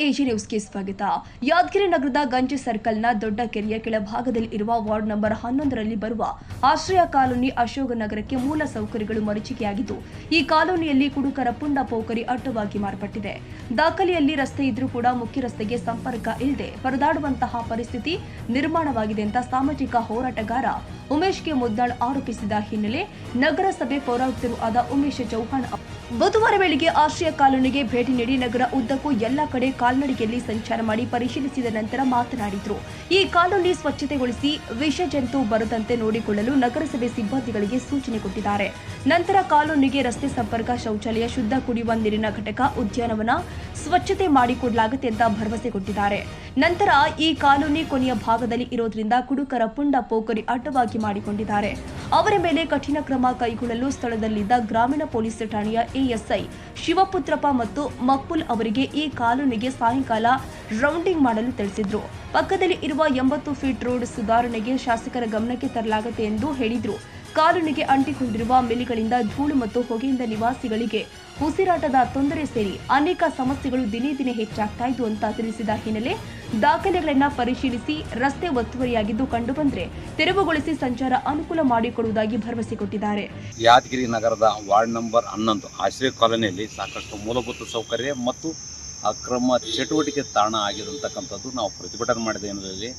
AG ನ್ಯೂಸ್ಗೆ ಸ್ವಾಗತ. ಯಾದಗಿರಿ ನಗರದ ಗಂಜಿ ಸರ್ಕಲ್ನ ದೊಡ್ಡ ಕೆರೆಯ ಕೆಳಭಾಗದಲ್ಲಿ ಇರುವ ವಾರ್ಡ್ ನಂಬರ್ 11ರಲ್ಲಿ ಬರುವ ಆಶ್ರಯ ಕಾಲೋನಿ ಅಶೋಕ ನಗರಕ್ಕೆ ಮೂಲ ಸೌಕರ್ಯಗಳು ಮರೀಚಿಕೆಯಾಗಿದ್ದು, ಈ ಕಾಲೋನಿಯಲ್ಲಿ ಕುಡುಕರ ಪುಂಡ ಪೋಖರಿ ಅಡ್ಡವಾಗಿ ಮಾರ್ಪಟ್ಟಿದೆ. ದಾಖಲೆಯಲ್ಲಿ ರಸ್ತೆ ಇದ್ರೂ ಕೂಡ ಮುಖ್ಯ ರಸ್ತೆಗೆ ಸಂಪರ್ಕ ಇಲ್ಲದೆ ಪರದಾಡುವಂತಹ ಪರಿಸ್ಥಿತಿ ನಿರ್ಮಾಣವಾಗಿದೆ ಅಂತ ಸಾಮಾಜಿಕ ಹೋರಾಟಗಾರ ಉಮೇಶ್ ಕೆ ಮುದ್ದಾಳ್ ಆರೋಪಿಸಿದ ಹಿನ್ನೆಲೆ ನಗರಸಭೆ ಪೌರಾಯುಕ್ತರು ಆದ ಉಮೇಶ್ ಚೌಹಾಣ್ ಬುಧವಾರ ಬೆಳಿಗ್ಗೆ ಆಶ್ರಯ ಕಾಲೋನಿಗೆ ಭೇಟಿ ನೀಡಿ ನಗರ ಉದ್ದಕ್ಕೂ ಎಲ್ಲ ಕಡೆ ಕಾಲ್ನಡಿಗೆಯಲ್ಲಿ ಸಂಚಾರ ಮಾಡಿ ಪರಿಶೀಲಿಸಿದ ನಂತರ ಮಾತನಾಡಿದರು. ಈ ಕಾಲೋನಿ ಸ್ವಚ್ಛತೆಗೊಳಿಸಿ ವಿಷ ಜಂತು ಬರದಂತೆ ನೋಡಿಕೊಳ್ಳಲು ನಗರಸಭೆ ಸಿಬ್ಬಂದಿಗಳಿಗೆ ಸೂಚನೆ ಕೊಟ್ಟಿದ್ದಾರೆ. ನಂತರ ಕಾಲೋನಿಗೆ ರಸ್ತೆ ಸಂಪರ್ಕ, ಶೌಚಾಲಯ, ಶುದ್ಧ ಕುಡಿಯುವ ನೀರಿನ ಘಟಕ, ಉದ್ಯಾನವನ ಸ್ವಚ್ಛತೆ ಮಾಡಿಕೊಡಲಾಗುತ್ತೆ ಅಂತ ಭರವಸೆ ಕೊಟ್ಟಿದ್ದಾರೆ. ನಂತರ ಈ ಕಾಲೋನಿ ಕೊನೆಯ ಭಾಗದಲ್ಲಿ ಇರೋದ್ರಿಂದ ಕುಡುಕರ ಪುಂಡ ಪೋಖರಿ ಅಡ್ಡವಾಗಿ ಮಾಡಿಕೊಂಡಿದ್ದಾರೆ. ಅವರ ಮೇಲೆ ಕಠಿಣ ಕ್ರಮ ಕೈಗೊಳ್ಳಲು ಸ್ಥಳದಲ್ಲಿದ್ದ ಗ್ರಾಮೀಣ ಪೊಲೀಸ್ ಠಾಣೆಯ ಎಎಸ್ಐ ಶಿವಪುತ್ರಪ್ಪ ಮತ್ತು ಮಕ್ಬುಲ್ ಅವರಿಗೆ ಈ ಕಾಲೋನಿಗೆ ಸಾಯಂಕಾಲ ರೌಂಡಿಂಗ್ ಮಾಡಲು ತಿಳಿಸಿದ್ರು. ಪಕ್ಕದಲ್ಲಿ ಇರುವ 80 ಫೀಟ್ ರೋಡ್ ಸುಧಾರಣೆಗೆ ಶಾಸಕರ ಗಮನಕ್ಕೆ ತರಲಾಗುತ್ತೆ ಎಂದು ಹೇಳಿದ್ರು. ಕಾಲೋನಿಗೆ ಅಂಟಿಕೊಂಡಿರುವ ಮಿಲಿಗಳಿಂದ ಧೂಳು ಮತ್ತು ಹೊಗೆಯಿಂದ ನಿವಾಸಿಗಳಿಗೆ ಉಸಿರಾಟದ ತೊಂದರೆ ಸೇರಿ ಅನೇಕ ಸಮಸ್ಯೆಗಳು ದಿನೇ ದಿನೇ ಹೆಚ್ಚಾಗ್ತಾ ಇದ್ದು ಅಂತ ತಿಳಿಸಿದ ಹಿನ್ನೆಲೆ ದಾಖಲೆಗಳನ್ನು ಪರಿಶೀಲಿಸಿ ರಸ್ತೆ ಒತ್ತುವರಿಯಾಗಿದ್ದು ಕಂಡುಬಂದರೆ ತೆರವುಗೊಳಿಸಿ ಸಂಚಾರ ಅನುಕೂಲ ಮಾಡಿಕೊಡುವುದಾಗಿ ಭರವಸೆ ಕೊಟ್ಟಿದ್ದಾರೆ. ಯಾದಗಿರಿ ನಗರದ ವಾರ್ಡ್ ನಂಬರ್ 11 ಆಶ್ರಯ ಕಾಲೋನಿಯಲ್ಲಿ ಸಾಕಷ್ಟು ಮೂಲಭೂತ ಸೌಕರ್ಯ ಮತ್ತು ಅಕ್ರಮ ಚಟುವಟಿಕೆ ತಾಣ ಆಗಿರತಕ್ಕಂಥದ್ದು ನಾವು ಪ್ರತಿಭಟನೆ ಮಾಡಿದ ಹಿನ್ನೆಲೆಯಲ್ಲಿ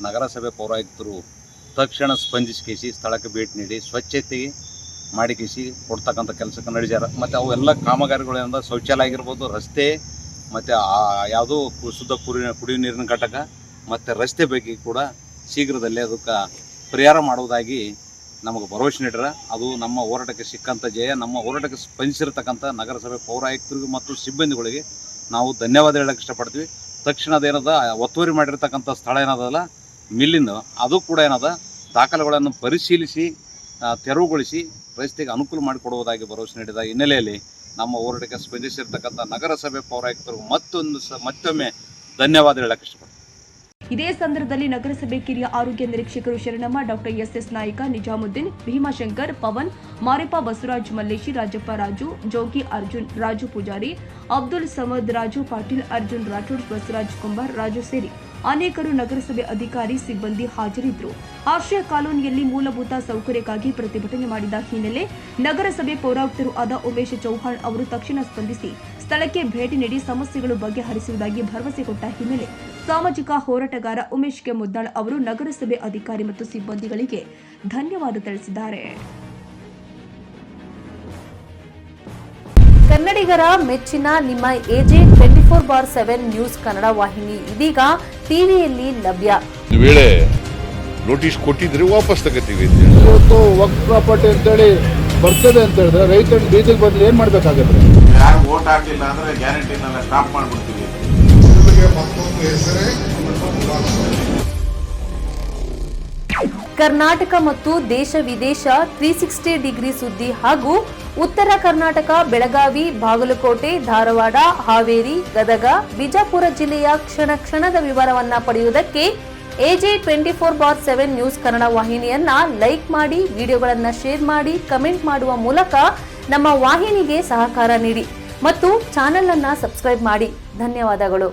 ನಗರಸಭೆ ಪೌರಾಯುಕ್ತರು ತಕ್ಷಣ ಸ್ಪಂದಿಸಿ ಸ್ಥಳಕ್ಕೆ ಭೇಟಿ ನೀಡಿ ಸ್ವಚ್ಛತೆ ಮಾಡಿಕಿಸಿ ಕೊಡ್ತಕ್ಕಂಥ ಕೆಲಸಕ್ಕೆ ನಡೆಸ್ಯಾರ. ಮತ್ತು ಅವೆಲ್ಲ ಕಾಮಗಾರಿಗಳಿಂದ ಶೌಚಾಲಯ ಆಗಿರ್ಬೋದು, ರಸ್ತೆ ಮತ್ತು ಯಾವುದೋ ಶುದ್ಧ ಕುಡಿಯುವ ನೀರಿನ ಘಟಕ ಮತ್ತು ರಸ್ತೆ ಬಗ್ಗೆ ಕೂಡ ಶೀಘ್ರದಲ್ಲೇ ಅದಕ್ಕೆ ಪರಿಹಾರ ಮಾಡುವುದಾಗಿ ನಮಗೆ ಭರವಸೆ ನೀಡ್ಯಾರ. ಅದು ನಮ್ಮ ಹೋರಾಟಕ್ಕೆ ಸಿಕ್ಕಂಥ ಜಯ. ನಮ್ಮ ಹೋರಾಟಕ್ಕೆ ಸ್ಪಂದಿಸಿರತಕ್ಕಂಥ ನಗರಸಭೆ ಪೌರಾಯುಕ್ತರಿಗೂ ಮತ್ತು ಸಿಬ್ಬಂದಿಗಳಿಗೆ ನಾವು ಧನ್ಯವಾದ ಹೇಳಕ್ಕೆ ಇಷ್ಟಪಡ್ತೀವಿ. ತಕ್ಷಣ ಅದೇನದ ಒತ್ತುವರಿ ಮಾಡಿರ್ತಕ್ಕಂಥ ಸ್ಥಳ ಏನದಲ್ಲ ಮಿಲ್ಲಿಂದ, ಅದು ಕೂಡ ಏನದ ದಾಖಲೆಗಳನ್ನು ಪರಿಶೀಲಿಸಿ ತೆರವುಗೊಳಿಸಿ ರಸ್ತೆಗೆ ಅನುಕೂಲ ಮಾಡಿಕೊಡುವುದಾಗಿ ಭರವಸೆ ನೀಡಿದ ಹಿನ್ನೆಲೆಯಲ್ಲಿ ನಮ್ಮ ಹೋರಾಟಕ್ಕೆ ಸ್ಪಂದಿಸಿರ್ತಕ್ಕಂಥ ನಗರಸಭೆ ಪೌರಾಯುಕ್ತರು ಮತ್ತೊಮ್ಮೆ ಧನ್ಯವಾದ ಹೇಳಕ್ಕೆ ಇಷ್ಟಪಡ್ತೀನಿ. ಇದೇ ಸಂದರ್ಭದಲ್ಲಿ ನಗರಸಭೆ ಕಿರಿಯ ಆರೋಗ್ಯ ನಿರೀಕ್ಷಕರು ಶರಣಮ್ಮ, ಡಾಕ್ಟರ್ ಎಸ್ ನಾಯ್ಕ, ನಿಜಾಮುದ್ದೀನ್, ಭೀಮಾಶಂಕರ್, ಪವನ್, ಮಾರಿಪ, ಬಸವರಾಜ್ ಮಲ್ಲೇಶಿ, ರಾಜಪ್ಪ ರಾಜು, ಜೋಗಿ ಅರ್ಜುನ್, ರಾಜು ಪೂಜಾರಿ, ಅಬ್ದುಲ್ ಸಮದ್, ರಾಜು ಪಾಟೀಲ್, ಅರ್ಜುನ್ ರಾಠೋಡ್, ಬಸವರಾಜ್ ಕುಂಬಾರ್, ರಾಜು ಸೇರಿ ಅನೇಕರು ನಗರಸಭೆ ಅಧಿಕಾರಿ ಸಿಬ್ಬಂದಿ ಹಾಜರಿದ್ದರು. ಆಶ್ರಯ ಕಾಲೋನಿಯಲ್ಲಿ ಮೂಲಭೂತ ಸೌಕರ್ಯಕ್ಕಾಗಿ ಪ್ರತಿಭಟನೆ ಮಾಡಿದ ಹಿನ್ನೆಲೆ ನಗರಸಭೆ ಪೌರಾಯುಕ್ತರು ಆದ ಉಮೇಶ್ ಚೌಹಾಣ್ ಅವರು ತಕ್ಷಣ ಸ್ಪಂದಿಸಿ ಸ್ಥಳಕ್ಕೆ ಭೇಟಿ ನೀಡಿ ಸಮಸ್ಯೆಗಳು ಬಗೆಹರಿಸುವುದಾಗಿ ಭರವಸೆ ಕೊಟ್ಟ ಹಿನ್ನೆಲೆ ಸಾಮಾಜಿಕ ಹೋರಾಟಗಾರ ಉಮೇಶ್ ಕೆ ಮುದ್ದಾಳ್ ಅವರು ನಗರಸಭೆ ಅಧಿಕಾರಿ ಮತ್ತು ಸಿಬ್ಬಂದಿಗಳಿಗೆ ಧನ್ಯವಾದ ತಿಳಿಸಿದ್ದಾರೆ. ಕನ್ನಡಿಗರ ಮೆಚ್ಚಿನ ನಿಮ್ಮ ಎಜೆ 24/7 ನ್ಯೂಸ್ ಕನ್ನಡ ವಾಹಿನಿ ಇದೀಗ ಟಿವಿಯಲ್ಲಿ ಲಭ್ಯ. ವೇಳೆ ನೋಟಿಸ್ ಕೊಟ್ಟಿದ್ರೆ ವಾಪಸ್ ತಗೋತೀವಿ. ಇವತ್ತು ವಕ್ಫ್ ಪ್ರಾಪರ್ಟಿ ಅಂತೇಳಿ ಬರ್ತದೆ ಅಂತ ಹೇಳಿದ್ರೆ ರೈತರ ಬೀದಿಗೆ ಬಂದು ಏನ್ ಮಾಡ್ಬೇಕಾಗತ್ತೆ? ಯಾರು ವೋಟ್ ಹಾಕಲಿಲ್ಲ ಅಂದ್ರೆ ಗ್ಯಾರಂಟಿನೆಲ್ಲ ಸ್ಟಾಪ್ ಮಾಡ್ಬಿಡ್ತೀವಿ. ಕರ್ನಾಟಕ ಮತ್ತು ದೇಶ ವಿದೇಶ 360 ಡಿಗ್ರಿ ಸುದ್ದಿ ಹಾಗೂ ಉತ್ತರ ಕರ್ನಾಟಕ, ಬೆಳಗಾವಿ, ಬಾಗಲಕೋಟೆ, ಧಾರವಾಡ, ಹಾವೇರಿ, ಗದಗ, ಬಿಜಾಪುರ ಜಿಲ್ಲೆಯ ಕ್ಷಣ ಕ್ಷಣದ ವಿವರವನ್ನ ಪಡೆಯುವುದಕ್ಕೆ ಎಜೆ 24/7 ನ್ಯೂಸ್ ಕನ್ನಡ ವಾಹಿನಿಯನ್ನ ಲೈಕ್ ಮಾಡಿ, ವಿಡಿಯೋಗಳನ್ನ ಶೇರ್ ಮಾಡಿ, ಕಮೆಂಟ್ ಮಾಡುವ ಮೂಲಕ ನಮ್ಮ ವಾಹಿನಿಗೆ ಸಹಕಾರ ನೀಡಿ ಮತ್ತು ಚಾನೆಲ್ ಅನ್ನ ಸಬ್ಸ್ಕ್ರೈಬ್ ಮಾಡಿ. ಧನ್ಯವಾದಗಳು.